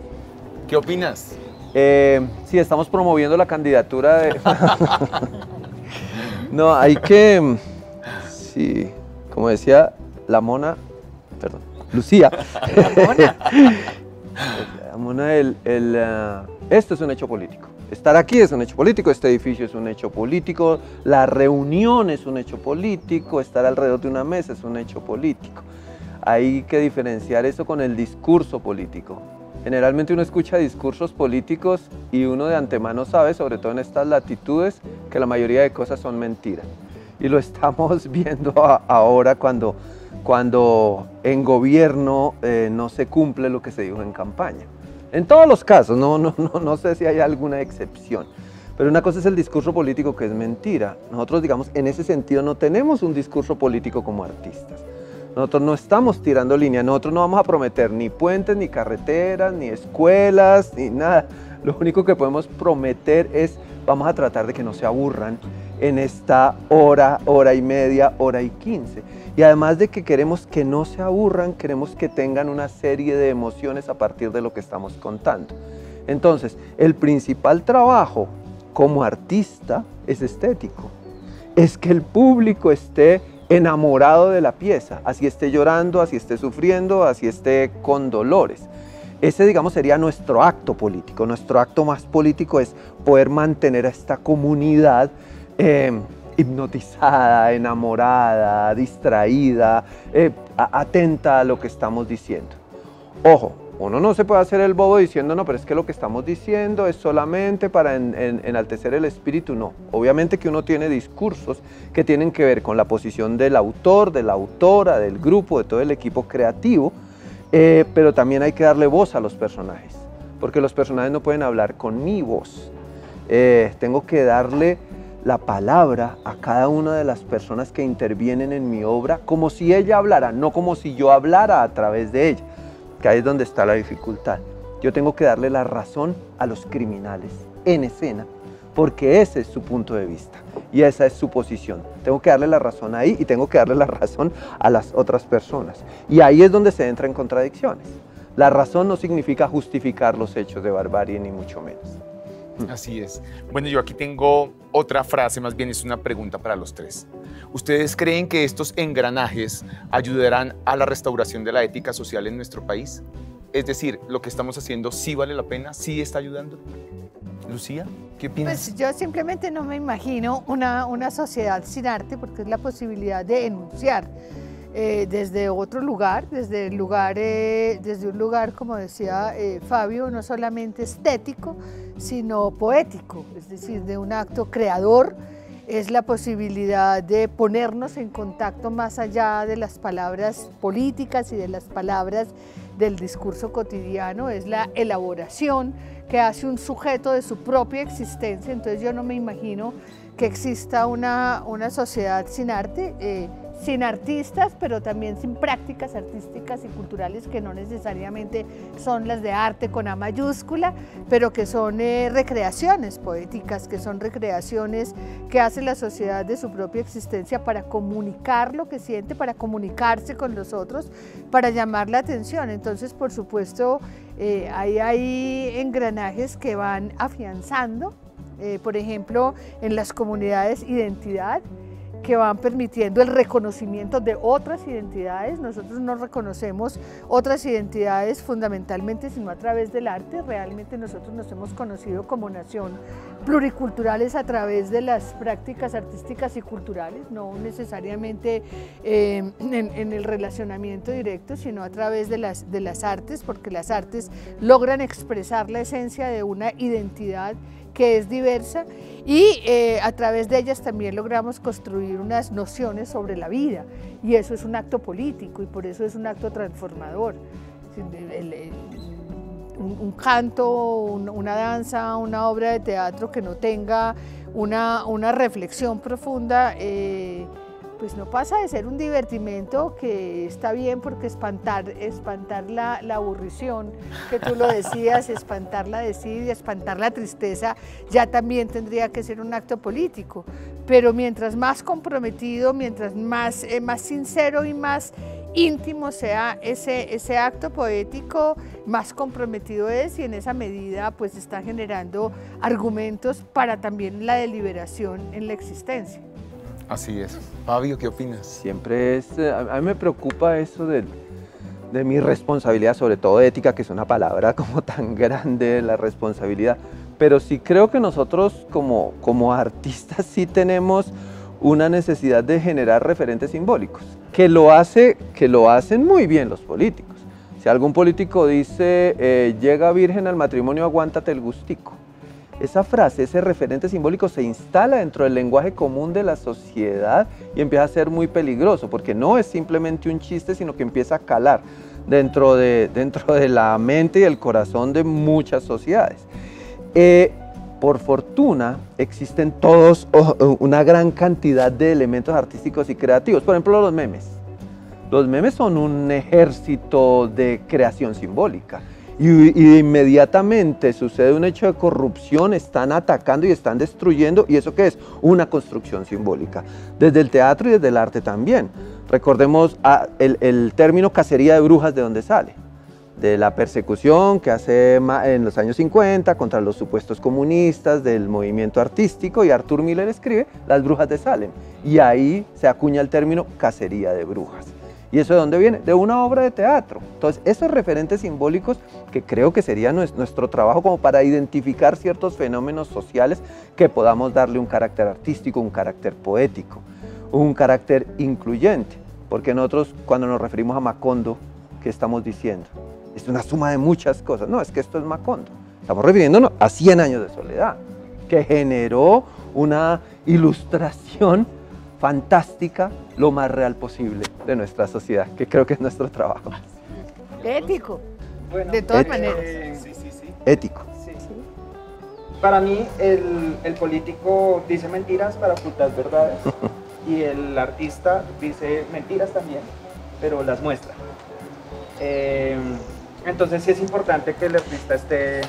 ¿Qué opinas? Sí, estamos promoviendo la candidatura de... No, hay que... Sí, como decía la mona... Perdón, Lucía. La mona. La mona, esto es un hecho político. Estar aquí es un hecho político, este edificio es un hecho político, la reunión es un hecho político, estar alrededor de una mesa es un hecho político. Hay que diferenciar eso con el discurso político. Generalmente uno escucha discursos políticos y uno de antemano sabe, sobre todo en estas latitudes, que la mayoría de cosas son mentiras. Y lo estamos viendo ahora cuando en gobierno no se cumple lo que se dijo en campaña. En todos los casos, no sé si hay alguna excepción. Pero una cosa es el discurso político, que es mentira. Nosotros, digamos, en ese sentido no tenemos un discurso político como artistas. Nosotros no estamos tirando línea, nosotros no vamos a prometer ni puentes, ni carreteras, ni escuelas, ni nada. Lo único que podemos prometer es, vamos a tratar de que no se aburran en esta hora, hora y media, hora y 15. Y además de que queremos que no se aburran, queremos que tengan una serie de emociones a partir de lo que estamos contando. Entonces, el principal trabajo como artista es estético. Es que el público esté enamorado de la pieza, así esté llorando, así esté sufriendo, así esté con dolores. Ese, digamos, sería nuestro acto político. Nuestro acto más político es poder mantener a esta comunidad hipnotizada, enamorada, distraída, atenta a lo que estamos diciendo. Ojo, uno no se puede hacer el bobo diciendo, no, pero es que lo que estamos diciendo es solamente para enaltecer el espíritu. No, obviamente que uno tiene discursos que tienen que ver con la posición del autor, de la autora, del grupo, de todo el equipo creativo, pero también hay que darle voz a los personajes, porque los personajes no pueden hablar con mi voz. Tengo que darle la palabra a cada una de las personas que intervienen en mi obra como si ella hablara, no como si yo hablara a través de ella, que ahí es donde está la dificultad. Yo tengo que darle la razón a los criminales en escena, porque ese es su punto de vista y esa es su posición. Tengo que darle la razón ahí y tengo que darle la razón a las otras personas. Y ahí es donde se entra en contradicciones. La razón no significa justificar los hechos de barbarie, ni mucho menos. Así es. Bueno, yo aquí tengo otra frase, más bien es una pregunta para los tres. ¿Ustedes creen que estos engranajes ayudarán a la restauración de la ética social en nuestro país? Es decir, ¿lo que estamos haciendo sí vale la pena? ¿Sí está ayudando? Lucía, ¿qué opinas? Pues yo simplemente no me imagino una sociedad sin arte, porque es la posibilidad de enunciar desde otro lugar, desde un lugar, como decía Fabio, no solamente estético, sino poético, es decir, de un acto creador. Es la posibilidad de ponernos en contacto más allá de las palabras políticas y de las palabras del discurso cotidiano, es la elaboración que hace un sujeto de su propia existencia. Entonces yo no me imagino que exista una sociedad sin arte, sin artistas, pero también sin prácticas artísticas y culturales que no necesariamente son las de arte con A mayúscula, pero que son recreaciones poéticas, que son recreaciones que hace la sociedad de su propia existencia para comunicar lo que siente, para comunicarse con los otros, para llamar la atención. Entonces, por supuesto, hay engranajes que van afianzando, por ejemplo, en las comunidades identidad, que van permitiendo el reconocimiento de otras identidades. Nosotros no reconocemos otras identidades fundamentalmente sino a través del arte. Realmente nosotros nos hemos conocido como nación pluriculturales a través de las prácticas artísticas y culturales, no necesariamente en el relacionamiento directo, sino a través de las artes, porque las artes logran expresar la esencia de una identidad que es diversa y a través de ellas también logramos construir unas nociones sobre la vida, y eso es un acto político y por eso es un acto transformador. Un canto, una danza, una obra de teatro que no tenga una reflexión profunda, pues no pasa de ser un divertimento que está bien, porque espantar la aburrición, que tú lo decías, espantar la desidia, espantar la tristeza, ya también tendría que ser un acto político. Pero mientras más comprometido, mientras más sincero y más íntimo sea ese acto poético, más comprometido es, y en esa medida pues está generando argumentos para también la deliberación en la existencia. Así es. Fabio, ¿qué opinas? Siempre a mí me preocupa eso de mi responsabilidad, sobre todo ética, que es una palabra como tan grande, la responsabilidad, pero sí creo que nosotros como artistas sí tenemos una necesidad de generar referentes simbólicos, que lo hacen muy bien los políticos. Si algún político dice, llega virgen al matrimonio, aguántate el gustico. Esa frase, ese referente simbólico se instala dentro del lenguaje común de la sociedad y empieza a ser muy peligroso, porque no es simplemente un chiste, sino que empieza a calar dentro de la mente y el corazón de muchas sociedades. Por fortuna, existen todos una gran cantidad de elementos artísticos y creativos. Por ejemplo, los memes. Los memes son un ejército de creación simbólica. Y inmediatamente sucede un hecho de corrupción, están atacando y están destruyendo, y ¿eso qué es? Una construcción simbólica, desde el teatro y desde el arte también. Recordemos el término cacería de brujas, ¿de dónde sale? De la persecución que hace en los años 50 contra los supuestos comunistas del movimiento artístico, y Arthur Miller escribe Las brujas de Salem, y ahí se acuña el término cacería de brujas. ¿Y eso de dónde viene? De una obra de teatro. Entonces, esos referentes simbólicos que creo que sería nuestro trabajo como para identificar ciertos fenómenos sociales que podamos darle un carácter artístico, un carácter poético, un carácter incluyente. Porque nosotros cuando nos referimos a Macondo, ¿qué estamos diciendo? Es una suma de muchas cosas. No, es que esto es Macondo. Estamos refiriéndonos a 100 años de soledad, que generó una ilustración fantástica, lo más real posible de nuestra sociedad, que creo que es nuestro trabajo. Ético, Bueno, de todas maneras. Ético. Sí. Para mí, el político dice mentiras para ocultar verdades y el artista dice mentiras también, pero las muestra. Entonces sí es importante que el artista esté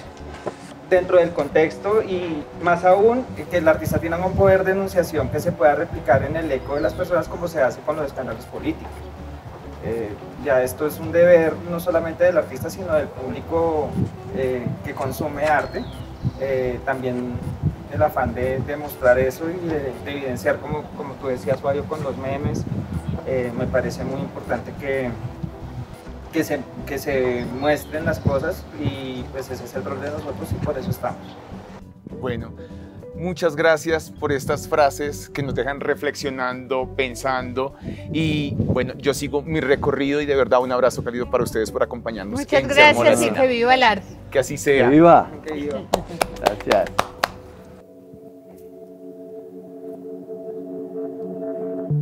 dentro del contexto y más aún que el artista tenga un poder de enunciación que se pueda replicar en el eco de las personas como se hace con los escándalos políticos. Ya esto es un deber no solamente del artista sino del público que consume arte, también el afán de mostrar eso y de evidenciar como tú decías, Fabio, con los memes. Me parece muy importante que se muestren las cosas y pues ese es el rol de nosotros y por eso estamos. Bueno, muchas gracias por estas frases que nos dejan reflexionando, pensando y bueno, yo sigo mi recorrido y de verdad un abrazo cálido para ustedes por acompañarnos. Muchas gracias y que viva el arte. Que así sea. ¡Que viva! Que viva. Gracias.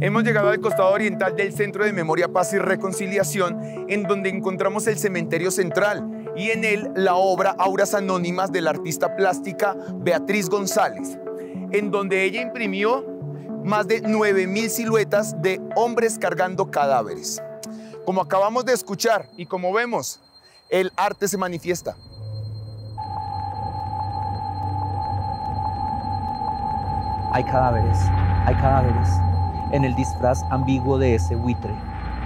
Hemos llegado al costado oriental del Centro de Memoria, Paz y Reconciliación, en donde encontramos el cementerio central y en él la obra Auras Anónimas de la artista plástica Beatriz González, en donde ella imprimió más de 9.000 siluetas de hombres cargando cadáveres. Como acabamos de escuchar y como vemos, el arte se manifiesta. Hay cadáveres, en el disfraz ambiguo de ese buitre,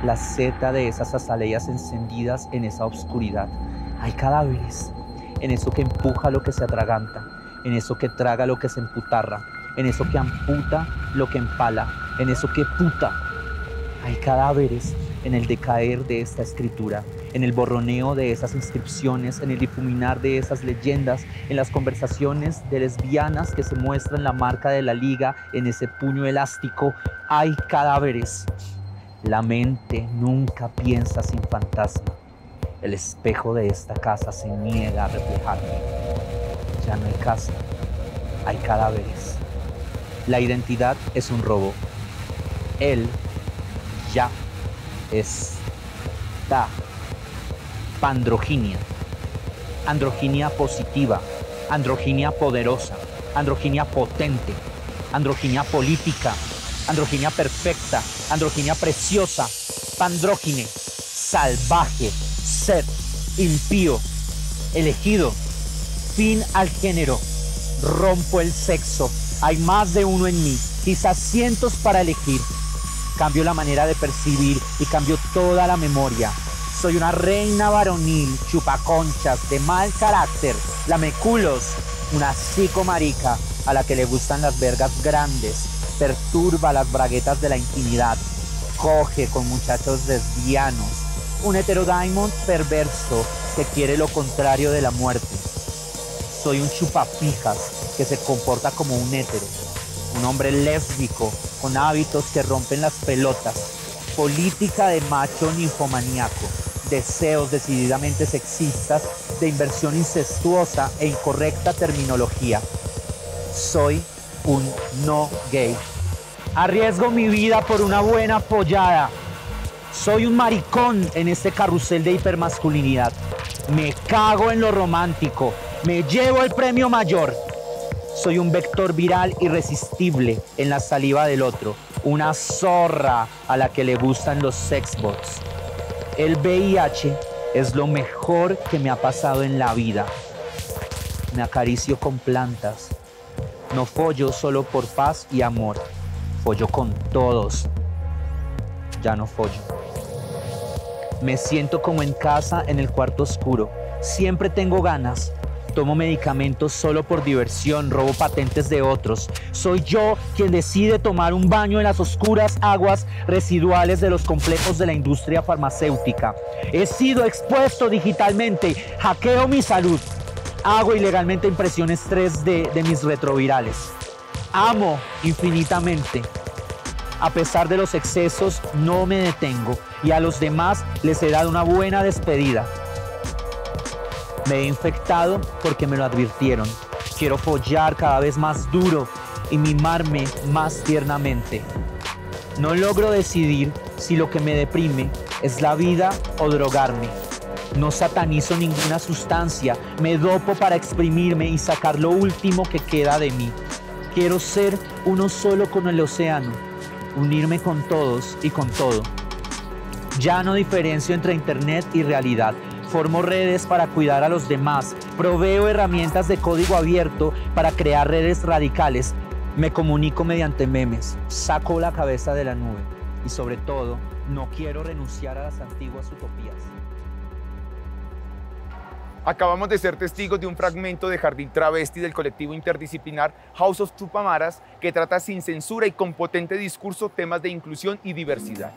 la seta de esas azaleas encendidas en esa oscuridad. Hay cadáveres, en eso que empuja lo que se atraganta, en eso que traga lo que se emputarra, en eso que amputa lo que empala, en eso que puta. Hay cadáveres en el decaer de esta escritura, en el borroneo de esas inscripciones, en el difuminar de esas leyendas, en las conversaciones de lesbianas que se muestran la marca de la liga en ese puño elástico. Hay cadáveres. La mente nunca piensa sin fantasma. El espejo de esta casa se niega a reflejarme. Ya no hay casa, hay cadáveres. La identidad es un robo. Él ya está. Pandroginia. Androginia positiva, androginia poderosa, androginia potente, androginia política, androginia perfecta, androginia preciosa, pandrógine, salvaje, ser, impío, elegido, fin al género, rompo el sexo, hay más de uno en mí, quizás cientos para elegir, cambio la manera de percibir y cambio toda la memoria. Soy una reina varonil, chupaconchas, de mal carácter, lameculos, una psicomarica a la que le gustan las vergas grandes, perturba las braguetas de la intimidad, coge con muchachos lesbianos, un heterodaimon perverso que quiere lo contrario de la muerte. Soy un chupapijas que se comporta como un hétero, un hombre lésbico con hábitos que rompen las pelotas, política de macho ninfomaníaco, deseos decididamente sexistas, de inversión incestuosa e incorrecta terminología. Soy un no gay. Arriesgo mi vida por una buena pollada. Soy un maricón en este carrusel de hipermasculinidad. Me cago en lo romántico. Me llevo el premio mayor. Soy un vector viral irresistible en la saliva del otro. Una zorra a la que le gustan los sexbots. El VIH es lo mejor que me ha pasado en la vida. Me acaricio con plantas. No follo solo por paz y amor. Follo con todos. Ya no follo. Me siento como en casa en el cuarto oscuro. Siempre tengo ganas. tomo medicamentos solo por diversión, robo patentes de otros. Soy yo quien decide tomar un baño en las oscuras aguas residuales de los complejos de la industria farmacéutica. He sido expuesto digitalmente, hackeo mi salud. Hago ilegalmente impresiones 3D de mis retrovirales. Amo infinitamente. A pesar de los excesos, no me detengo y a los demás les he dado una buena despedida. Me he infectado porque me lo advirtieron. Quiero follar cada vez más duro y mimarme más tiernamente. No logro decidir si lo que me deprime es la vida o drogarme. No satanizo ninguna sustancia, me dopo para exprimirme y sacar lo último que queda de mí. Quiero ser uno solo con el océano, unirme con todos y con todo. Ya no diferencio entre internet y realidad. Formo redes para cuidar a los demás. Proveo herramientas de código abierto para crear redes radicales. Me comunico mediante memes. Saco la cabeza de la nube. Y sobre todo, no quiero renunciar a las antiguas utopías. Acabamos de ser testigos de un fragmento de Jardín Travesti del colectivo interdisciplinar House of Tupamaras, que trata sin censura y con potente discurso temas de inclusión y diversidad.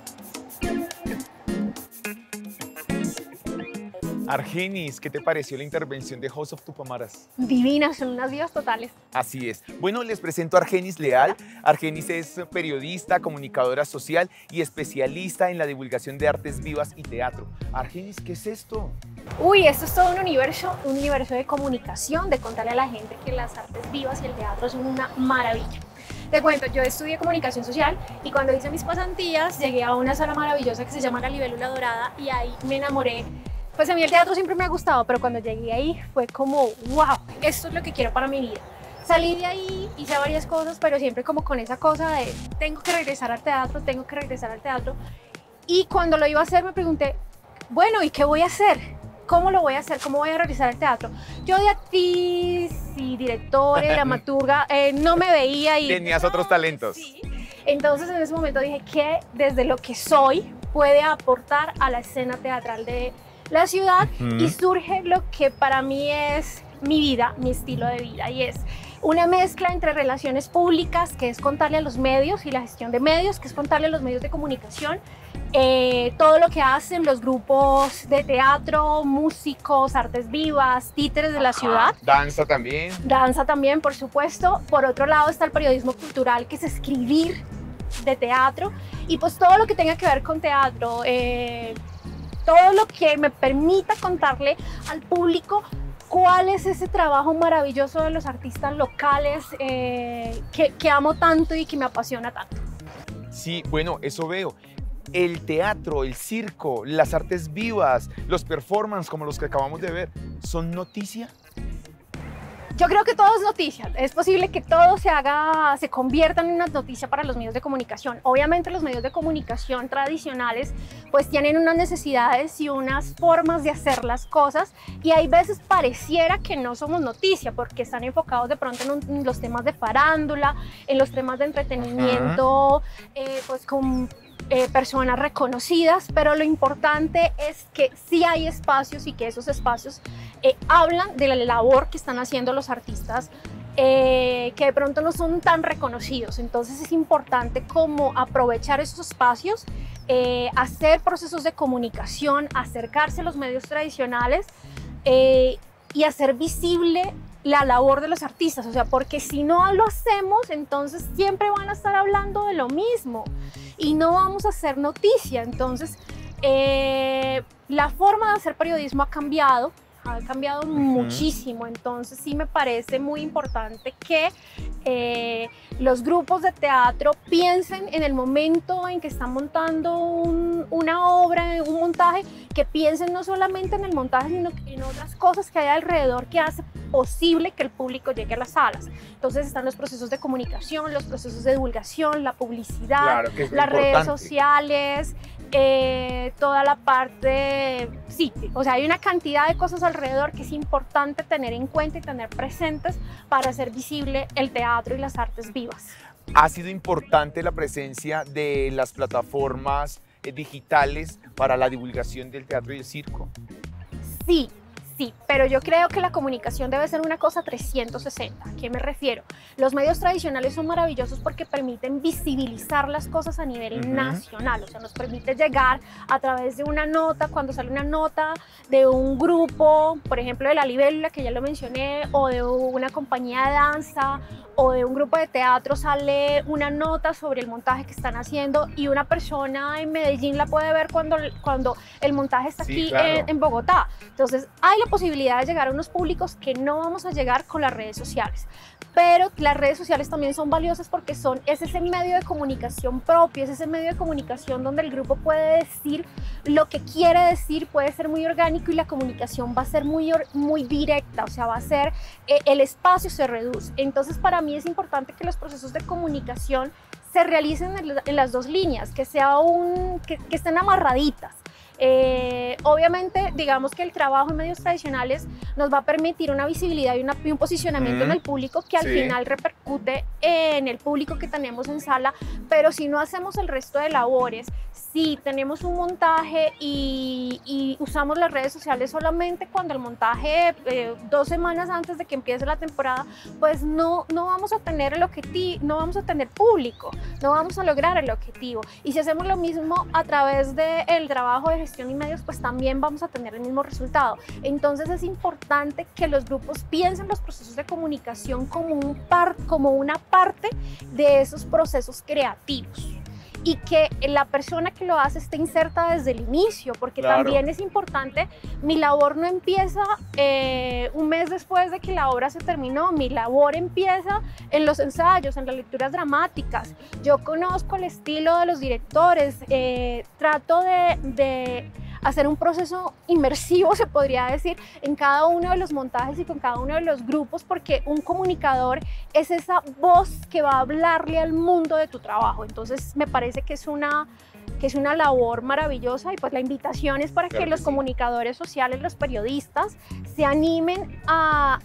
Argenis, ¿qué te pareció la intervención de House of Tupamaras? Divinas, son unas divas totales. Así es. Bueno, les presento a Argenis Leal. Argenis es periodista, comunicadora social y especialista en la divulgación de artes vivas y teatro. Argenis, ¿qué es esto? Uy, esto es todo un universo de comunicación, de contarle a la gente que las artes vivas y el teatro son una maravilla. Te cuento, yo estudié comunicación social y cuando hice mis pasantías llegué a una sala maravillosa que se llama La Libélula Dorada y ahí me enamoré. Pues a mí el teatro siempre me ha gustado, pero cuando llegué ahí fue como, wow, esto es lo que quiero para mi vida. Salí de ahí, hice varias cosas, pero siempre como con esa cosa de tengo que regresar al teatro, tengo que regresar al teatro. Y cuando lo iba a hacer me pregunté, bueno, ¿y qué voy a hacer? ¿Cómo lo voy a hacer? ¿Cómo voy a regresar al teatro? Yo de actriz y directora, dramaturga, no me veía y... Tenías otros talentos. Sí. Entonces en ese momento dije que desde lo que soy puede aportar a la escena teatral de la ciudad y surge lo que para mí es mi vida, mi estilo de vida y es una mezcla entre relaciones públicas, que es contarle a los medios y la gestión de medios, que es contarle a los medios de comunicación, todo lo que hacen los grupos de teatro, músicos, artes vivas, títeres de la ciudad. Danza también. Danza también, por supuesto. Por otro lado está el periodismo cultural, que es escribir de teatro y pues todo lo que tenga que ver con teatro, todo lo que me permita contarle al público cuál es ese trabajo maravilloso de los artistas locales que amo tanto y que me apasiona tanto. Sí, bueno, eso veo. El teatro, el circo, las artes vivas, los performances como los que acabamos de ver, ¿son noticia? Yo creo que todo es noticia. Es posible que todo se convierta en una noticia para los medios de comunicación. Obviamente los medios de comunicación tradicionales pues tienen unas necesidades y unas formas de hacer las cosas y hay veces pareciera que no somos noticia porque están enfocados de pronto en los temas de farándula, en los temas de entretenimiento, pues con personas reconocidas, pero lo importante es que sí hay espacios y que esos espacios hablan de la labor que están haciendo los artistas que de pronto no son tan reconocidos. Entonces es importante como aprovechar esos espacios, hacer procesos de comunicación, acercarse a los medios tradicionales y hacer visible la labor de los artistas, o sea, porque si no lo hacemos, entonces siempre van a estar hablando de lo mismo y no vamos a hacer noticia. Entonces, la forma de hacer periodismo ha cambiado muchísimo, entonces sí me parece muy importante que los grupos de teatro piensen en el momento en que están montando una obra, un montaje, que piensen no solamente en el montaje, sino en otras cosas que hay alrededor que hace posible que el público llegue a las salas. Entonces están los procesos de comunicación, los procesos de divulgación, la publicidad, claro, las redes sociales, toda la parte, sí, o sea, hay una cantidad de cosas alrededor que es importante tener en cuenta y tener presentes para hacer visible el teatro y las artes vivas. ¿Ha sido importante la presencia de las plataformas digitales para la divulgación del teatro y el circo? Sí, Sí, pero yo creo que la comunicación debe ser una cosa 360. ¿A qué me refiero? Los medios tradicionales son maravillosos porque permiten visibilizar las cosas a nivel nacional, o sea, nos permite llegar a través de una nota, cuando sale una nota de un grupo, por ejemplo, de La Libélula, que ya lo mencioné, o de una compañía de danza, o de un grupo de teatro, sale una nota sobre el montaje que están haciendo y una persona en Medellín la puede ver cuando el montaje está aquí en Bogotá. Entonces hay la posibilidad de llegar a unos públicos que no vamos a llegar con las redes sociales. Pero las redes sociales también son valiosas porque es ese medio de comunicación propio, es ese medio de comunicación donde el grupo puede decir lo que quiere decir, puede ser muy orgánico y la comunicación va a ser muy directa, o sea, va a ser, el espacio se reduce. Entonces, para mí es importante que los procesos de comunicación se realicen en las dos líneas, que estén amarraditas. Obviamente, digamos que el trabajo en medios tradicionales nos va a permitir una visibilidad y un posicionamiento en el público que al final repercute en el público que tenemos en sala, pero si no hacemos el resto de labores, si tenemos un montaje y usamos las redes sociales solamente cuando el montaje 2 semanas antes de que empiece la temporada, pues no vamos a tener el objetivo, no vamos a tener público, no vamos a lograr el objetivo. Y si hacemos lo mismo a través del trabajo de gestión y medios, pues también vamos a tener el mismo resultado. Entonces es importante que los grupos piensen los procesos de comunicación como una parte de esos procesos creativos y que la persona que lo hace esté inserta desde el inicio, porque también es importante, mi labor no empieza un mes después de que la obra se terminó, mi labor empieza en los ensayos, en las lecturas dramáticas. Yo conozco el estilo de los directores, trato de hacer un proceso inmersivo, se podría decir, en cada uno de los montajes y con cada uno de los grupos, porque un comunicador es esa voz que va a hablarle al mundo de tu trabajo. Entonces me parece que es una labor maravillosa y pues la invitación es para que los comunicadores sociales, los periodistas, se animen a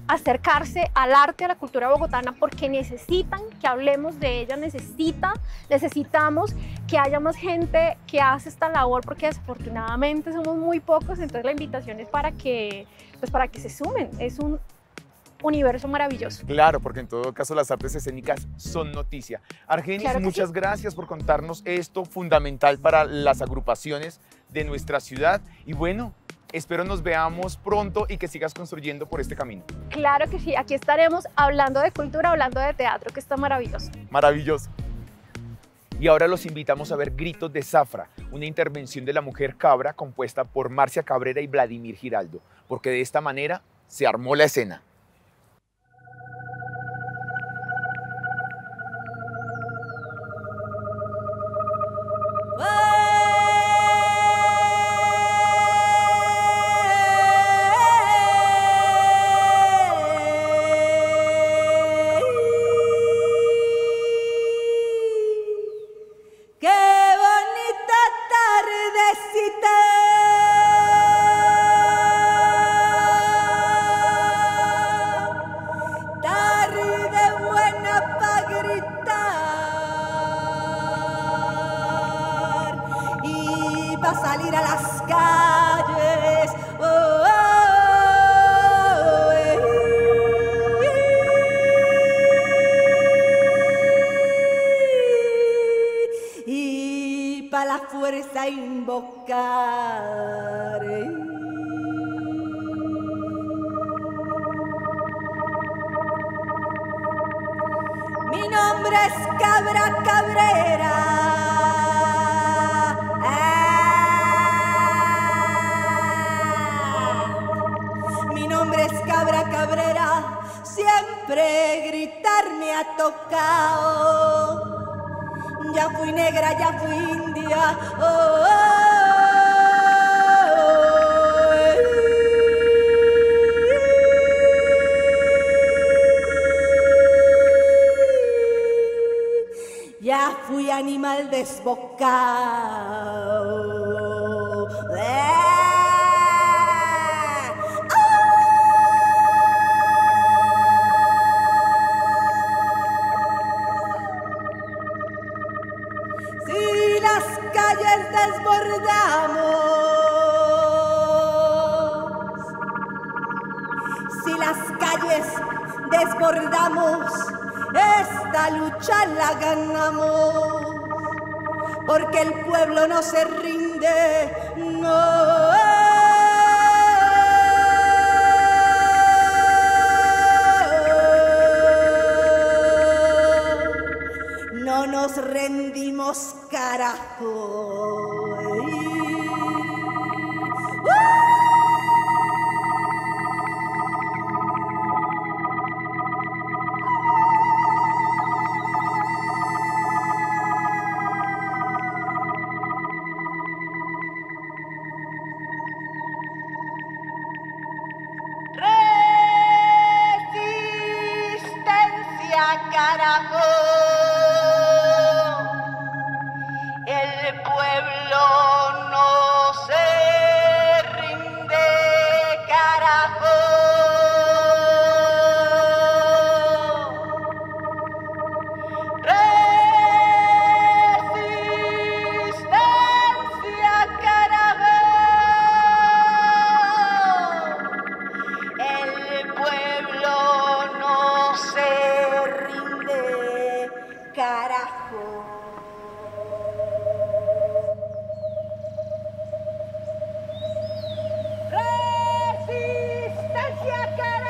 acercarse al arte, a la cultura bogotana, porque necesitan que hablemos de ella, necesitamos que haya más gente que hace esta labor, porque desafortunadamente somos muy pocos. Entonces la invitación es para que se sumen, es un universo maravilloso. Claro, porque en todo caso las artes escénicas son noticia. Argenis, Claro que muchas sí. gracias por contarnos esto fundamental para las agrupaciones de nuestra ciudad y bueno, espero nos veamos pronto y que sigas construyendo por este camino. Claro que sí, aquí estaremos hablando de cultura, hablando de teatro, que está maravilloso. Maravilloso. Y ahora los invitamos a ver Gritos de Zafra, una intervención de la mujer cabra compuesta por Marcia Cabrera y Vladimir Giraldo, porque de esta manera se armó la escena. Salir a las calles. Y para la fuerza invocar. Mi nombre es Cabra Cabrera. Cabra Cabrera, siempre gritar me ha tocado. Ya fui negra, ya fui india. Ya fui animal desbocado. Si las calles desbordamos las calles desbordamos, esta lucha la ganamos, porque el pueblo no se rinde, no. No nos rendimos, carajo. Resistencia, carajo. El pueblo no se rinde, carajo. Resistencia, carajo. El pueblo no se rinde, carajo. Resistencia, carajo.